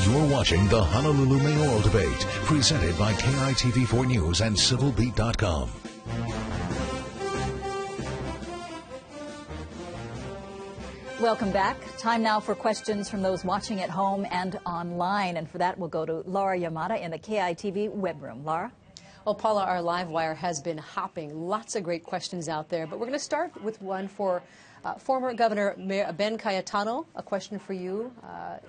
You're watching the Honolulu Mayoral Debate, presented by KITV4 News and CivilBeat.com. Welcome back. Time now for questions from those watching at home and online. And for that, we'll go to Laura Yamada in the KITV web room. Laura? Well, Paula, our live wire has been hopping. Lots of great questions out there. But we're going to start with one for former Governor Ben Cayetano. A question for you.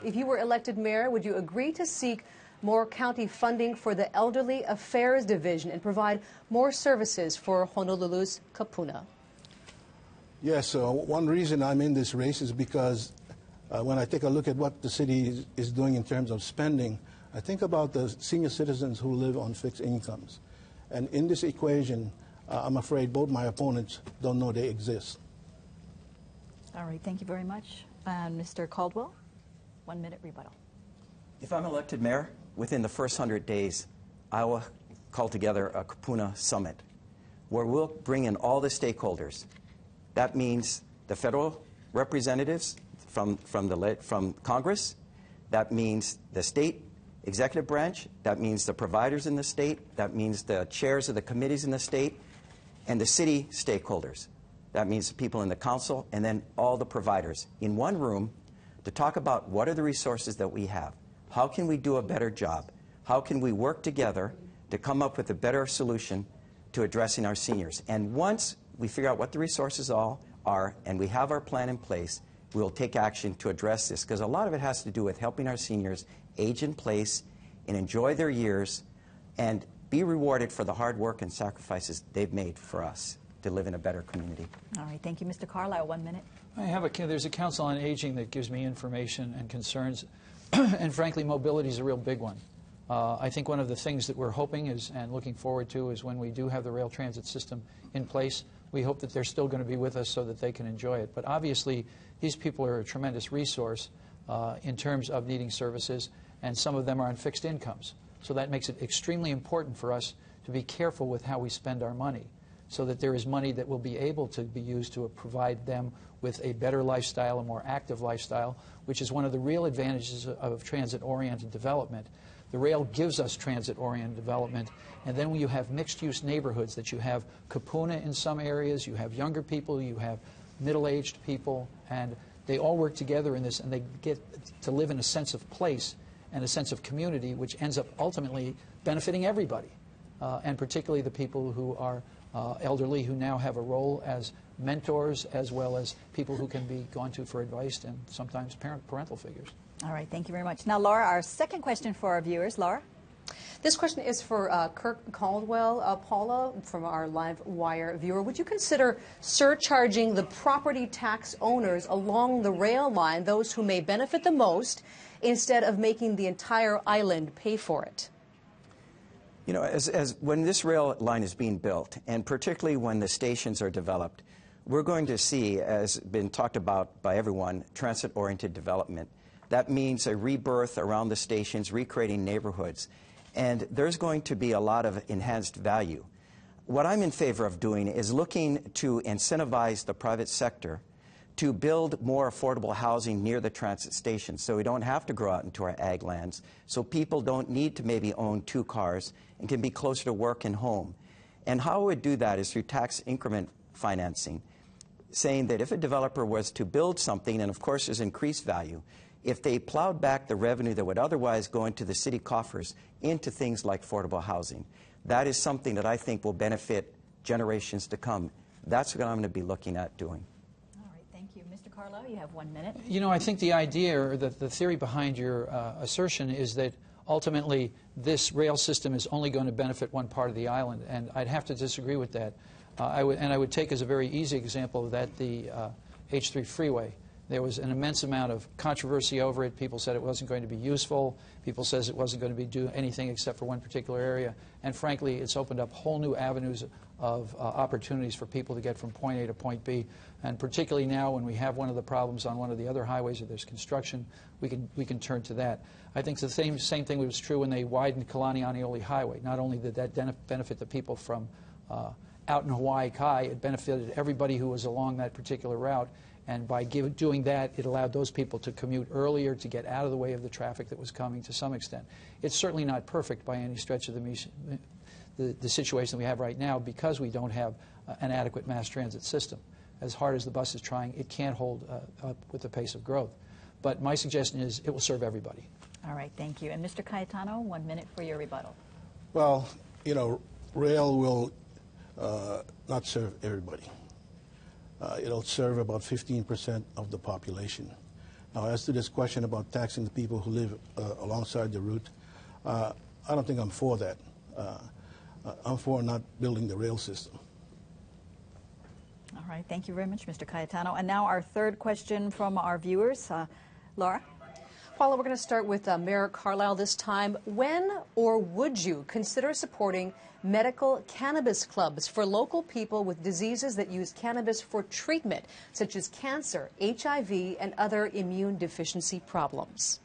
If you were elected mayor, would you agree to seek more county funding for the Elderly Affairs Division and provide more services for Honolulu's kapuna? Yes, one reason I'm in this race is because when I take a look at what the city is doing in terms of spending, I think about the senior citizens who live on fixed incomes. And in this equation, I'm afraid both my opponents don't know they exist. All right, thank you very much. Mr. Caldwell, 1 minute rebuttal. If I'm elected mayor, within the first 100 days, I will call together a kapuna summit where we'll bring in all the stakeholders. That means the federal representatives from Congress. That means the state executive branch. That means the providers in the state. That means the chairs of the committees in the state and the city stakeholders. That means the people in the council and then all the providers in one room to talk about what are the resources that we have. How can we do a better job? How can we work together to come up with a better solution to addressing our seniors? And once we figure out what the resources all are and we have our plan in place, we'll take action to address this, because a lot of it has to do with helping our seniors age in place and enjoy their years and be rewarded for the hard work and sacrifices they've made for us to live in a better community. All right, thank you. Mr. Carlisle, 1 minute. There's a Council on Aging that gives me information and concerns, and frankly, mobility is a real big one. I think one of the things that we're hoping is, and looking forward to, is when we do have the rail transit system in place, we hope that they're still going to be with us so that they can enjoy it. But obviously, these people are a tremendous resource in terms of needing services, and some of them are on fixed incomes. So that makes it extremely important for us to be careful with how we spend our money, so that there is money that will be able to be used to provide them with a better lifestyle, a more active lifestyle, which is one of the real advantages of transit-oriented development. The rail gives us transit-oriented development, and then when you have mixed-use neighborhoods, that you have kapuna in some areas, you have younger people, you have middle-aged people, and they all work together in this, and they get to live in a sense of place and a sense of community, which ends up ultimately benefiting everybody, and particularly the people who are elderly, who now have a role as mentors, as well as people who can be gone to for advice, and sometimes parental figures. All right, thank you very much. Now, Laura, our second question for our viewers. Laura? This question is for Kirk Caldwell. Paula, from our live wire viewer, would you consider surcharging the property tax owners along the rail line, those who may benefit the most, instead of making the entire island pay for it? You know, as when this rail line is being built, and particularly when the stations are developed, we're going to see, as been talked about by everyone, transit-oriented development. That means a rebirth around the stations, recreating neighborhoods. And there's going to be a lot of enhanced value. What I'm in favor of doing is looking to incentivize the private sector to build more affordable housing near the transit stations, so we don't have to grow out into our ag lands, so people don't need to maybe own 2 cars and can be closer to work and home. And how I would do that is through tax increment financing, saying that if a developer was to build something, and of course there's increased value, if they plowed back the revenue that would otherwise go into the city coffers into things like affordable housing, that is something that I think will benefit generations to come. That's what I'm going to be looking at doing. All right, thank you. Mr. Carlo, you have 1 minute. You know, I think the idea, or the theory behind your assertion is that ultimately this rail system is only going to benefit one part of the island, and I'd have to disagree with that. I would take as a very easy example of that the H3 freeway. There was an immense amount of controversy over it. People said it wasn't going to be useful. People says it wasn't going to do anything except for one particular area. And frankly, it's opened up whole new avenues of opportunities for people to get from point A to point B. And particularly now, when we have one of the problems on one of the other highways, where there's construction, we can turn to that. I think the same thing was true when they widened Kalanianiole Highway. Not only did that benefit the people from out in Hawaii Kai, it benefited everybody who was along that particular route. And by doing that, it allowed those people to commute earlier, to get out of the way of the traffic that was coming to some extent. It's certainly not perfect by any stretch of the situation we have right now, because we don't have an adequate mass transit system. As hard as the bus is trying, it can't hold up with the pace of growth. But my suggestion is it will serve everybody. All right, thank you. And Mr. Cayetano, 1 minute for your rebuttal. Well, you know, rail will not serve everybody. It'll serve about 15% of the population. Now, as to this question about taxing the people who live alongside the route, I don't think I'm for that. I'm for not building the rail system. All right, thank you very much, Mr. Cayetano. And now our third question from our viewers. Laura? Paula, we're going to start with Mayor Carlisle this time. When or would you consider supporting medical cannabis clubs for local people with diseases that use cannabis for treatment, such as cancer, HIV, and other immune deficiency problems?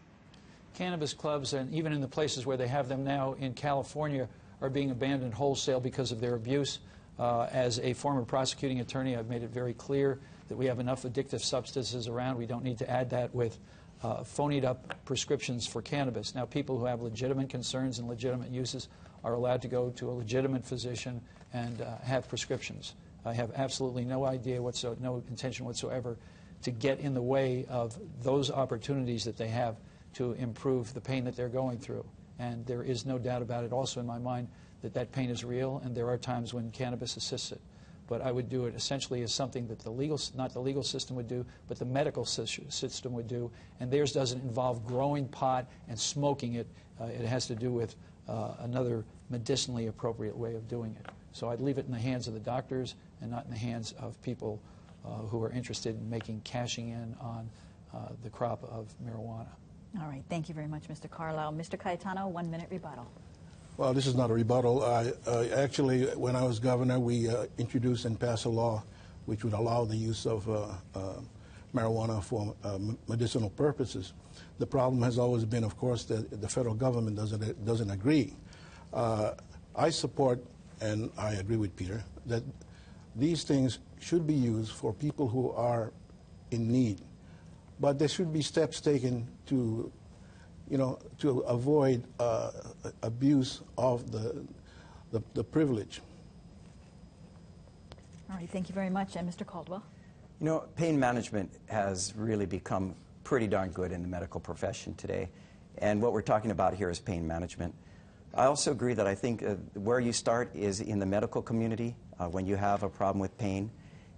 Cannabis clubs, and even in the places where they have them now in California, are being abandoned wholesale because of their abuse. As a former prosecuting attorney, I've made it very clear that we have enough addictive substances around. We don't need to add that with phonied up prescriptions for cannabis. Now, people who have legitimate concerns and legitimate uses are allowed to go to a legitimate physician and have prescriptions. I have absolutely no intention whatsoever to get in the way of those opportunities that they have to improve the pain that they're going through. And there is no doubt about it also in my mind that that pain is real, and there are times when cannabis assists it. But I would do it essentially as something that not the legal system would do, but the medical system would do. And theirs doesn't involve growing pot and smoking it. It has to do with another medicinally appropriate way of doing it. So I'd leave it in the hands of the doctors and not in the hands of people who are interested in cashing in on the crop of marijuana. All right, thank you very much, Mr. Carlisle. Mr. Cayetano, 1 minute rebuttal. Well, this is not a rebuttal. Actually, when I was governor, we introduced and passed a law which would allow the use of marijuana for medicinal purposes. The problem has always been, of course, that the federal government doesn't agree. I support, and I agree with Peter, that these things should be used for people who are in need. But there should be steps taken to avoid abuse of the privilege. All right, thank you very much. And Mr. Caldwell? You know, pain management has really become pretty darn good in the medical profession today. And what we're talking about here is pain management. I also agree that I think where you start is in the medical community when you have a problem with pain,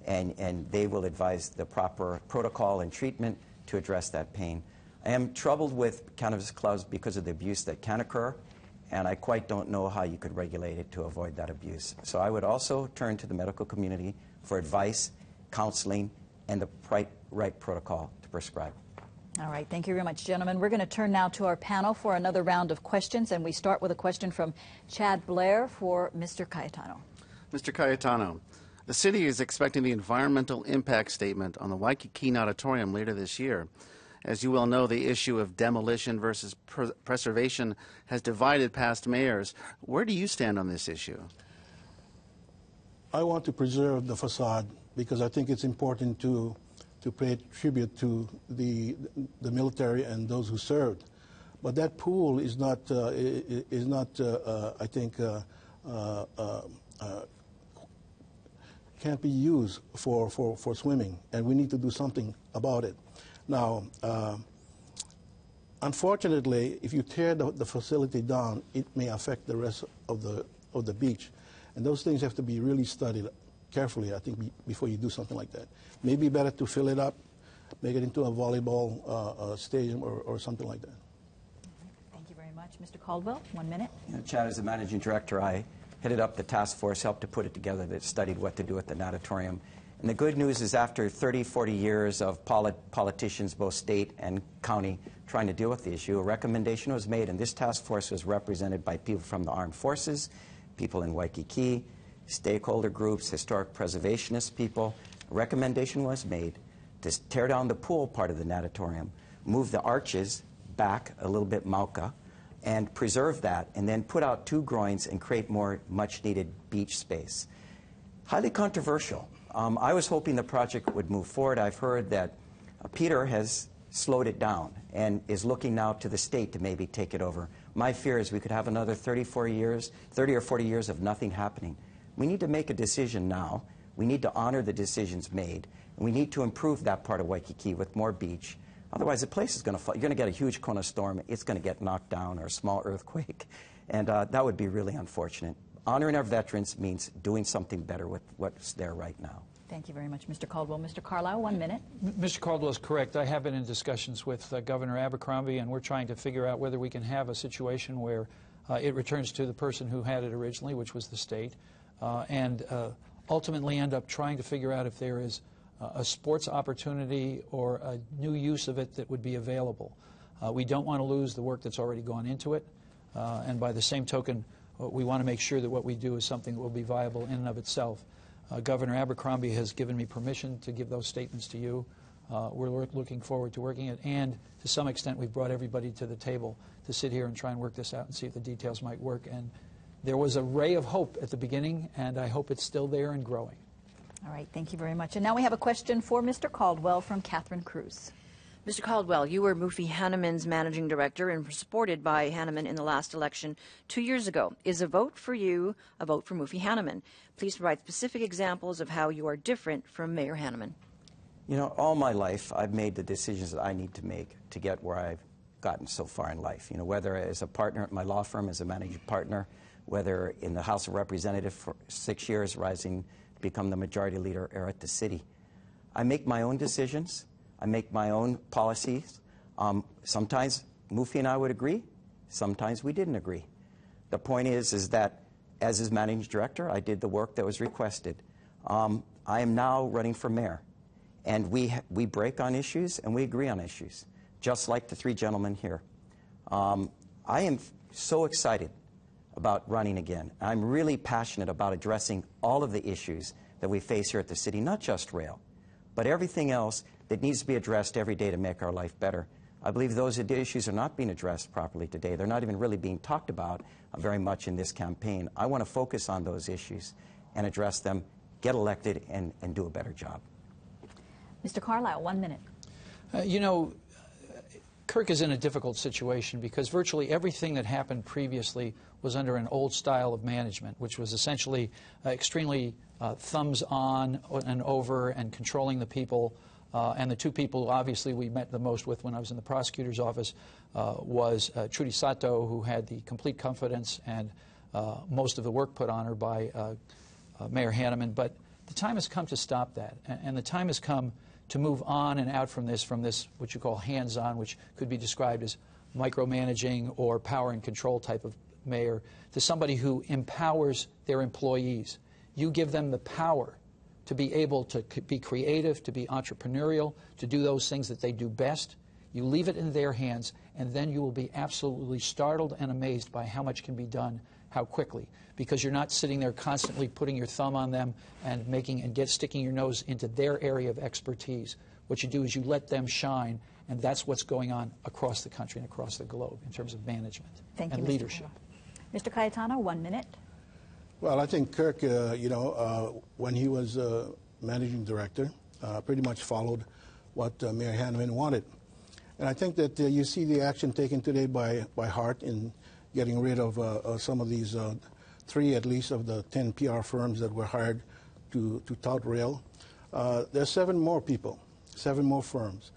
and they will advise the proper protocol and treatment to address that pain. I am troubled with cannabis clubs because of the abuse that can occur, and I quite don't know how you could regulate it to avoid that abuse. So I would also turn to the medical community for advice, counseling, and the right protocol to prescribe. All right, thank you very much, gentlemen. We're going to turn now to our panel for another round of questions, and we start with a question from Chad Blair for Mr. Cayetano. Mr. Cayetano, the city is expecting the environmental impact statement on the Waikiki Auditorium later this year. As you well know, the issue of demolition versus preservation has divided past mayors. Where do you stand on this issue? I want to preserve the facade because I think it's important to pay tribute to the military and those who served. But that pool is not I think, can't be used for swimming, and we need to do something about it. Now, unfortunately, if you tear the facility down, it may affect the rest of the beach. And those things have to be really studied carefully, I think, before you do something like that. Maybe better to fill it up, make it into a volleyball stadium or something like that. Thank you very much. Mr. Caldwell, 1 minute. You know, Chad, as the managing director, I headed up the task force, helped to put it together, that studied what to do at the natatorium. And the good news is after 30, 40 years of politicians, both state and county, trying to deal with the issue, a recommendation was made, and this task force was represented by people from the armed forces, people in Waikiki, stakeholder groups, historic preservationist people. A recommendation was made to tear down the pool part of the natatorium, move the arches back a little bit mauka, and preserve that, and then put out 2 groins and create more much-needed beach space. Highly controversial. I was hoping the project would move forward. I've heard that Peter has slowed it down and is looking now to the state to maybe take it over. My fear is we could have another 30 or 40 years of nothing happening. We need to make a decision now. We need to honor the decisions made. And we need to improve that part of Waikiki with more beach. Otherwise, the place is going to fall. You're going to get a huge Kona storm. It's going to get knocked down, or a small earthquake. And that would be really unfortunate. Honoring our veterans means doing something better with what's there right now. Thank you very much, Mr. Caldwell. Mr. Carlisle, 1 minute. Mr. Caldwell is correct. I have been in discussions with Governor Abercrombie, and we're trying to figure out whether we can have a situation where it returns to the person who had it originally, which was the state, and ultimately end up trying to figure out if there is a sports opportunity or a new use of it that would be available. We don't want to lose the work that's already gone into it, and by the same token, we want to make sure that what we do is something that will be viable in and of itself. Governor Abercrombie has given me permission to give those statements to you. We're looking forward to working it, and to some extent we've brought everybody to the table to sit here and try and work this out and see if the details might work. And there was a ray of hope at the beginning, and I hope it's still there and growing. All right, thank you very much. And now we have a question for Mr. Caldwell from Catherine Cruz. Mr. Caldwell, you were Mufi Hanneman's managing director and were supported by Hanneman in the last election 2 years ago. Is a vote for you a vote for Mufi Hanneman? Please provide specific examples of how you are different from Mayor Hanneman. You know, all my life, I've made the decisions that I need to make to get where I've gotten so far in life. You know, whether as a partner at my law firm, as a managing partner, whether in the House of Representatives for 6 years, rising to become the majority leader at the city. I make my own decisions. I make my own policies. Sometimes Mufi and I would agree. Sometimes we didn't agree. The point is that as his managing director, I did the work that was requested. I am now running for mayor. And we break on issues and we agree on issues, just like the three gentlemen here. I am so excited about running again. I'm really passionate about addressing all of the issues that we face here at the city, not just rail, but everything else that needs to be addressed every day to make our life better. I believe those issues are not being addressed properly today. They're not even really being talked about very much in this campaign. I want to focus on those issues and address them, get elected, and do a better job. Mr. Carlisle, 1 minute. You know, Kirk is in a difficult situation because virtually everything that happened previously was under an old style of management, which was essentially extremely thumbs on and over and controlling the people. And the two people obviously we met the most with when I was in the prosecutor's office was Trudy Sato, who had the complete confidence and most of the work put on her by Mayor Hanneman. But the time has come to stop that, and the time has come to move on and out from this what you call hands-on, which could be described as micromanaging or power and control type of mayor, to somebody who empowers their employees. You give them the power to be able to be creative, to be entrepreneurial, to do those things that they do best. You leave it in their hands, and then you will be absolutely startled and amazed by how much can be done, how quickly, because you're not sitting there constantly putting your thumb on them and sticking your nose into their area of expertise. What you do is you let them shine, and that's what's going on across the country and across the globe in terms of management and leadership. Mr. Cayetano, 1 minute. Well, I think Kirk, when he was managing director, pretty much followed what Mayor Hanneman wanted. And I think that you see the action taken today by Hart in getting rid of some of these 3 at least of the 10 PR firms that were hired to tout rail. There's 7 more people, 7 more firms.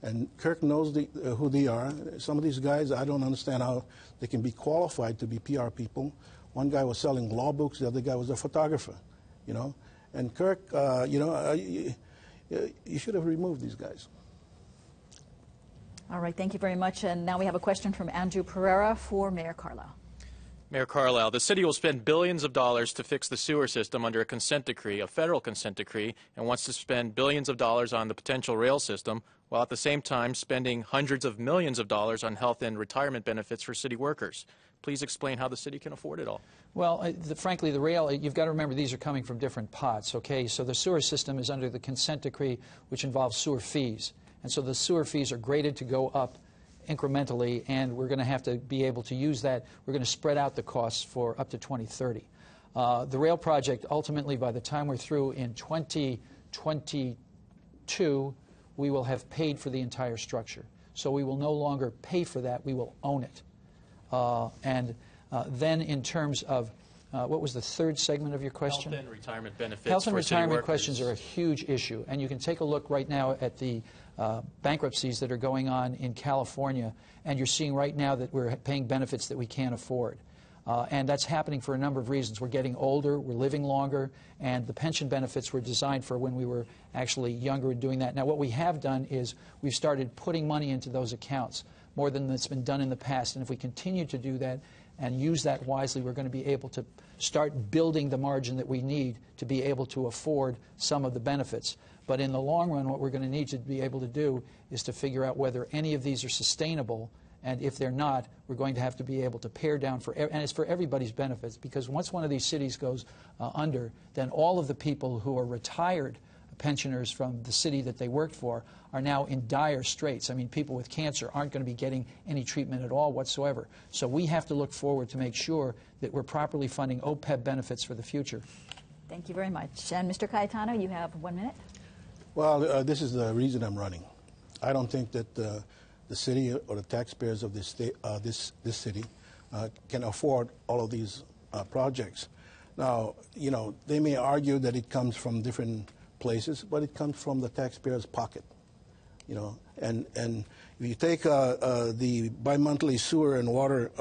And Kirk knows who they are. Some of these guys, I don't understand how they can be qualified to be PR people. One guy was selling law books, the other guy was a photographer, you know. And Kirk, you should have removed these guys. All right, thank you very much. And now we have a question from Andrew Pereira for Mayor Carlisle. Mayor Carlisle, the city will spend billions of dollars to fix the sewer system under a consent decree, a federal consent decree, and wants to spend billions of dollars on the potential rail system, while at the same time spending hundreds of millions of dollars on health and retirement benefits for city workers. Please explain how the city can afford it all. Well, frankly, the rail, you've got to remember these are coming from different pots, okay? So the sewer system is under the consent decree, which involves sewer fees. And so the sewer fees are graded to go up incrementally, and we're going to have to be able to use that. We're going to spread out the costs for up to 2030. The rail project, ultimately, by the time we're through in 2022, we will have paid for the entire structure. So we will no longer pay for that, we will own it. Then in terms of, what was the third segment of your question? Health and retirement benefits. Health and for city retirement workers. questions are a huge issue. And you can take a look right now at the bankruptcies that are going on in California, and you're seeing right now that we're paying benefits that we can't afford. And that's happening for a number of reasons. We're getting older, we're living longer, and the pension benefits were designed for when we were actually younger and doing that. Now, what we have done is we've started putting money into those accounts, more than that's been done in the past. And if we continue to do that and use that wisely, we're going to be able to start building the margin that we need to be able to afford some of the benefits. But in the long run, what we're going to need to be able to do is to figure out whether any of these are sustainable. And if they're not, we're going to have to be able to pare down and it's for everybody's benefits, because once one of these cities goes under, then all of the people who are retired pensioners from the city that they worked for are now in dire straits. I mean, people with cancer aren't going to be getting any treatment at all whatsoever. So we have to look forward to make sure that we're properly funding OPEB benefits for the future. Thank you very much. And Mr. Cayetano, you have 1 minute. Well, this is the reason I'm running. I don't think that the city or the taxpayers of this state, this city, can afford all of these projects. Now, you know, they may argue that it comes from different places, but it comes from the taxpayer's pocket. You know, and if you take the bi-monthly sewer and water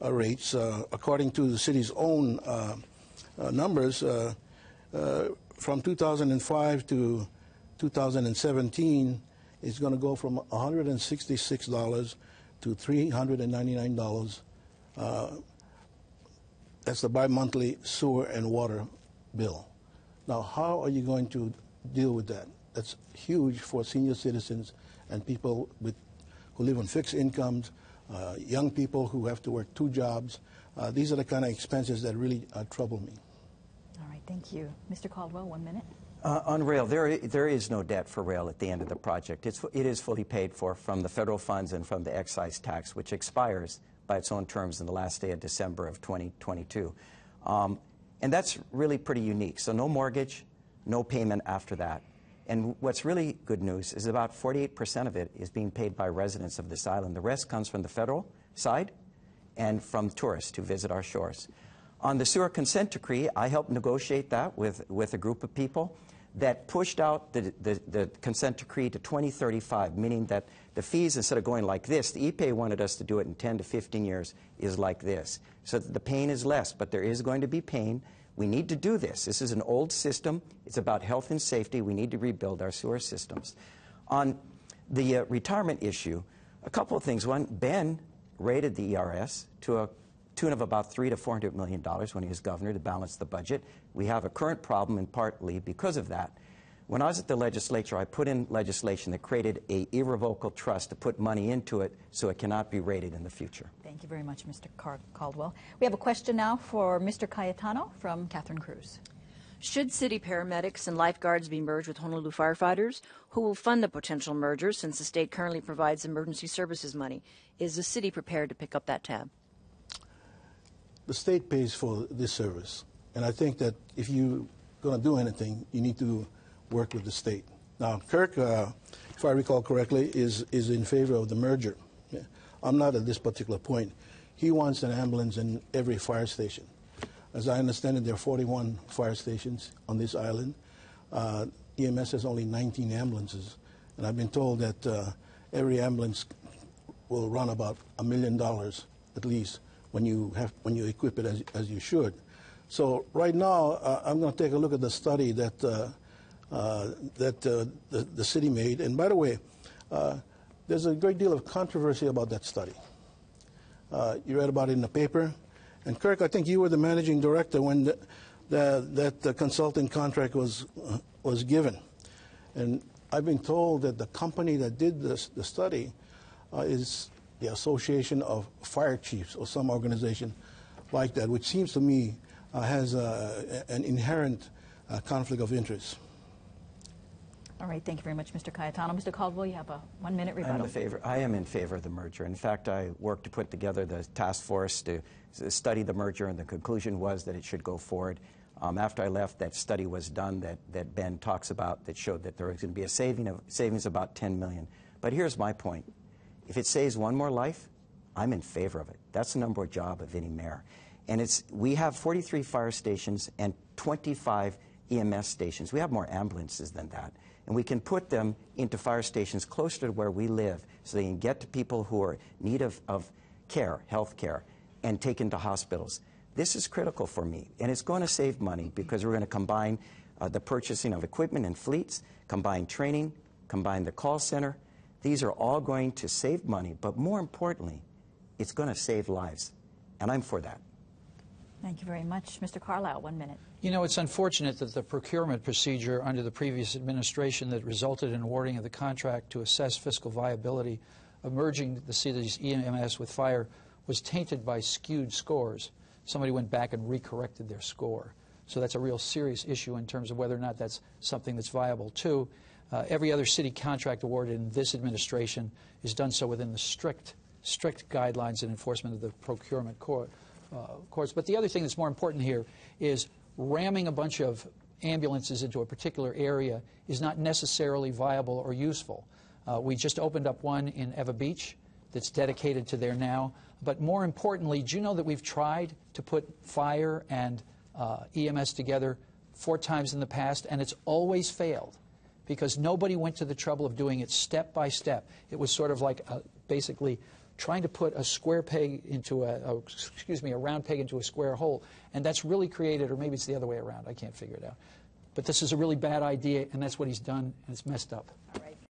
rates, according to the city's own numbers, from 2005 to 2017, it's going to go from $166 to $399. That's the bi-monthly sewer and water bill. Now, how are you going to deal with that? That's huge for senior citizens and people who live on fixed incomes, young people who have to work 2 jobs. These are the kind of expenses that really trouble me. All right, thank you. Mr. Caldwell, 1 minute. On rail, there is no debt for rail at the end of the project. It is fully paid for from the federal funds and from the excise tax, which expires by its own terms in the last day of December of 2022. And that's really pretty unique. So no mortgage, no payment after that. And what's really good news is about 48% of it is being paid by residents of this island. The rest comes from the federal side and from tourists who visit our shores. On the sewer consent decree, I helped negotiate that with a group of people that pushed out the consent decree to 2035, meaning that the fees, instead of going like this, the EPA wanted us to do it in 10 to 15 years, is like this. So the pain is less, but there is going to be pain. We need to do this. This is an old system. It's about health and safety. We need to rebuild our sewer systems. On the retirement issue, a couple of things. One, Ben rated the ERS to a tune of about $300 to $400 million when he was governor to balance the budget. We have a current problem, and partly because of that. When I was at the legislature, I put in legislation that created an irrevocable trust to put money into it so it cannot be rated in the future. Thank you very much, Mr. Caldwell. We have a question now for Mr. Cayetano from Catherine Cruz. Should city paramedics and lifeguards be merged with Honolulu firefighters? Who will fund the potential merger since the state currently provides emergency services money? Is the city prepared to pick up that tab? The state pays for this service. And I think that if you're going to do anything, you need to work with the state. Now, Kirk, if I recall correctly, is in favor of the merger. Yeah. I'm not at this particular point. He wants an ambulance in every fire station. As I understand it, there are 41 fire stations on this island. EMS has only 19 ambulances. And I've been told that every ambulance will run about $1 million at least when you equip it as you should. So right now, I'm going to take a look at the study that the city made. And by the way, there's a great deal of controversy about that study. You read about it in the paper. And Kirk, I think you were the managing director when that consulting contract was given. And I've been told that the company that did the study is the Association of Fire Chiefs or some organization like that, which seems to me has an inherent conflict of interest. All right, thank you very much, Mr. Cayetano. Mr. Caldwell, you have a 1-minute rebuttal. I am in favor of the merger. In fact, I worked to put together the task force to study the merger, and the conclusion was that it should go forward. After I left, that study was done that Ben talks about that showed that there was going to be a savings of about $10 million. But here's my point. If it saves one more life, I'm in favor of it. That's the number one job of any mayor. And we have 43 fire stations and 25 EMS stations. We have more ambulances than that. And we can put them into fire stations closer to where we live so they can get to people who are in need of care, health care, and taken to hospitals. This is critical for me, and it's going to save money because we're going to combine the purchasing of equipment and fleets, combine training, combine the call center. These are all going to save money, but more importantly, it's going to save lives, and I'm for that. Thank you very much. Mr. Carlisle, 1 minute. You know, it's unfortunate that the procurement procedure under the previous administration that resulted in awarding of the contract to assess fiscal viability of merging the city's EMS with fire was tainted by skewed scores. Somebody went back and recorrected their score. So that's a real serious issue in terms of whether or not that's something that's viable. Two, every other city contract awarded in this administration is done so within the strict guidelines and enforcement of the procurement courts. But the other thing that's more important here is ramming a bunch of ambulances into a particular area is not necessarily viable or useful. We just opened up one in Eva Beach that's dedicated to there now. But more importantly, do you know that we've tried to put fire and EMS together 4 times in the past, and it's always failed because nobody went to the trouble of doing it step by step. It was sort of like basically trying to put a square peg into a round peg into a square hole, and that's really created, or maybe it's the other way around, I can't figure it out. But this is a really bad idea, and that's what he's done, and it's messed up. All right.